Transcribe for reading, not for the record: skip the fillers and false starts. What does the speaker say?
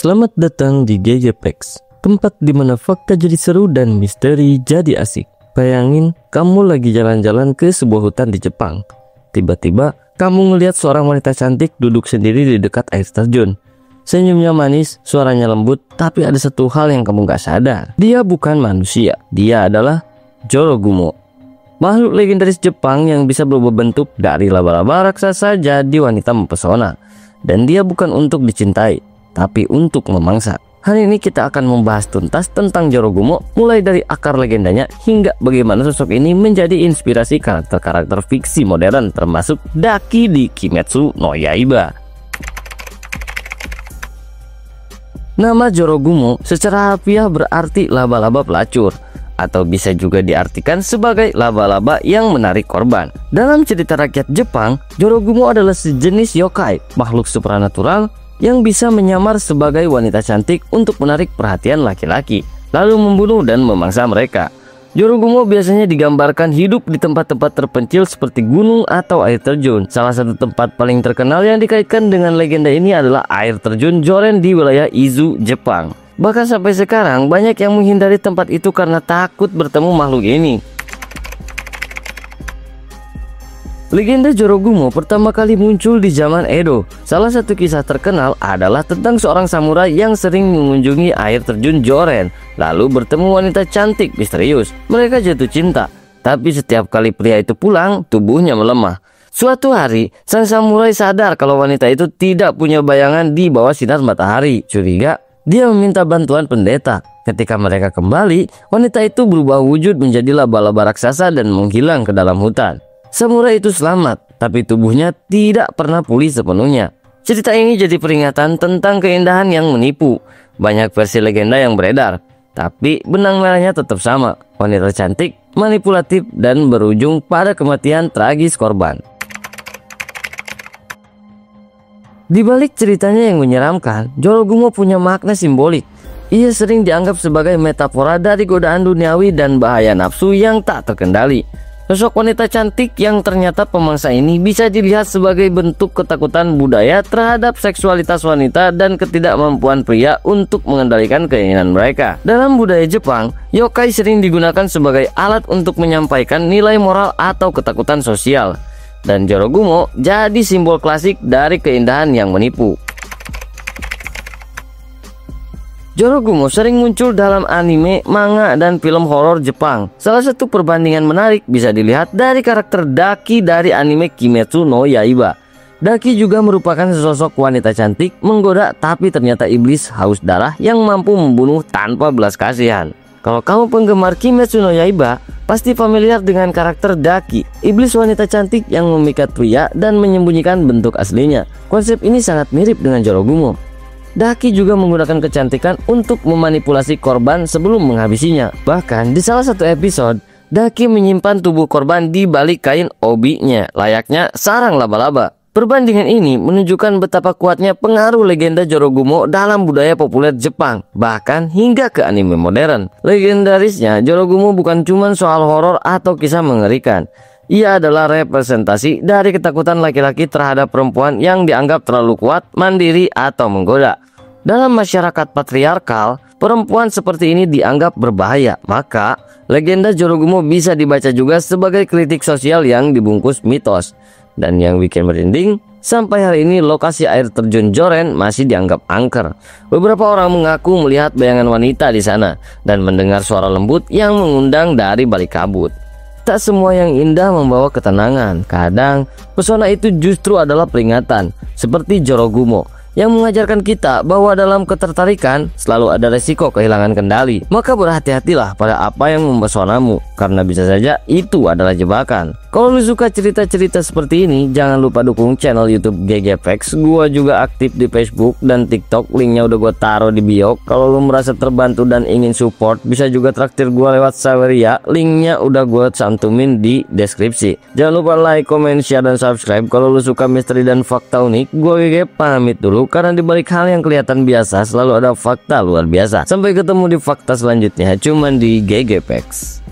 Selamat datang di GGPEX, tempat di mana fakta jadi seru dan misteri jadi asik. Bayangin kamu lagi jalan-jalan ke sebuah hutan di Jepang. Tiba-tiba kamu ngelihat seorang wanita cantik duduk sendiri di dekat air terjun. Senyumnya manis, suaranya lembut, tapi ada satu hal yang kamu gak sadar. Dia bukan manusia, dia adalah Jorogumo. Makhluk legendaris Jepang yang bisa berubah bentuk dari laba-laba raksasa jadi wanita mempesona. Dan dia bukan untuk dicintai, tapi untuk memangsa. Hari ini kita akan membahas tuntas tentang Jorogumo, mulai dari akar legendanya hingga bagaimana sosok ini menjadi inspirasi karakter-karakter fiksi modern termasuk Daki di Kimetsu no Yaiba. Nama Jorogumo secara harfiah berarti laba-laba pelacur, atau bisa juga diartikan sebagai laba-laba yang menarik korban. Dalam cerita rakyat Jepang, Jorogumo adalah sejenis yokai, makhluk supranatural yang bisa menyamar sebagai wanita cantik untuk menarik perhatian laki-laki, lalu membunuh dan memangsa mereka. Jorogumo biasanya digambarkan hidup di tempat-tempat terpencil seperti gunung atau air terjun. Salah satu tempat paling terkenal yang dikaitkan dengan legenda ini adalah air terjun Joren di wilayah Izu, Jepang. Bahkan sampai sekarang banyak yang menghindari tempat itu karena takut bertemu makhluk ini. Legenda Jorogumo pertama kali muncul di zaman Edo. Salah satu kisah terkenal adalah tentang seorang samurai yang sering mengunjungi air terjun Joren, lalu bertemu wanita cantik misterius. Mereka jatuh cinta, tapi setiap kali pria itu pulang, tubuhnya melemah. Suatu hari, sang samurai sadar kalau wanita itu tidak punya bayangan di bawah sinar matahari. Curiga, dia meminta bantuan pendeta. Ketika mereka kembali, wanita itu berubah wujud menjadi laba-laba raksasa dan menghilang ke dalam hutan. Samurai itu selamat, tapi tubuhnya tidak pernah pulih sepenuhnya. Cerita ini jadi peringatan tentang keindahan yang menipu. Banyak versi legenda yang beredar, tapi benang merahnya tetap sama. Wanita cantik, manipulatif, dan berujung pada kematian tragis korban. Di balik ceritanya yang menyeramkan, Jorogumo punya makna simbolik. Ia sering dianggap sebagai metafora dari godaan duniawi dan bahaya nafsu yang tak terkendali. Sosok wanita cantik yang ternyata pemangsa ini bisa dilihat sebagai bentuk ketakutan budaya terhadap seksualitas wanita dan ketidakmampuan pria untuk mengendalikan keinginan mereka. Dalam budaya Jepang, yokai sering digunakan sebagai alat untuk menyampaikan nilai moral atau ketakutan sosial. Dan Jorogumo jadi simbol klasik dari keindahan yang menipu. Jorogumo sering muncul dalam anime, manga, dan film horor Jepang. Salah satu perbandingan menarik bisa dilihat dari karakter Daki dari anime Kimetsu no Yaiba. Daki juga merupakan sosok wanita cantik, menggoda, tapi ternyata iblis haus darah yang mampu membunuh tanpa belas kasihan. Kalau kamu penggemar Kimetsu no Yaiba, pasti familiar dengan karakter Daki, iblis wanita cantik yang memikat pria dan menyembunyikan bentuk aslinya. Konsep ini sangat mirip dengan Jorogumo. Daki juga menggunakan kecantikan untuk memanipulasi korban sebelum menghabisinya. Bahkan di salah satu episode, Daki menyimpan tubuh korban di balik kain obi-nya, layaknya sarang laba-laba. Perbandingan ini menunjukkan betapa kuatnya pengaruh legenda Jorogumo dalam budaya populer Jepang, bahkan hingga ke anime modern. Legendarisnya, Jorogumo bukan cuma soal horor atau kisah mengerikan. Ia adalah representasi dari ketakutan laki-laki terhadap perempuan yang dianggap terlalu kuat, mandiri, atau menggoda. Dalam masyarakat patriarkal, perempuan seperti ini dianggap berbahaya. Maka, legenda Jorogumo bisa dibaca juga sebagai kritik sosial yang dibungkus mitos. Dan yang bikin merinding, sampai hari ini lokasi air terjun Joren masih dianggap angker. Beberapa orang mengaku melihat bayangan wanita di sana dan mendengar suara lembut yang mengundang dari balik kabut. Tak semua yang indah membawa ketenangan. Kadang, pesona itu justru adalah peringatan, seperti Jorogumo, yang mengajarkan kita bahwa dalam ketertarikan selalu ada resiko kehilangan kendali. Maka berhati-hatilah pada apa yang mempesonamu, karena bisa saja itu adalah jebakan. Kalau lu suka cerita-cerita seperti ini, jangan lupa dukung channel YouTube GGPEX. Gua juga aktif di Facebook dan TikTok, linknya udah gua taruh di bio. Kalau lu merasa terbantu dan ingin support, bisa juga traktir gua lewat Saweria, linknya udah gua cantumin di deskripsi. Jangan lupa like, comment, share, dan subscribe. Kalau lu suka misteri dan fakta unik, gua GG pamit dulu, karena dibalik hal yang kelihatan biasa selalu ada fakta luar biasa. Sampai ketemu di fakta selanjutnya, cuman di GGPEX.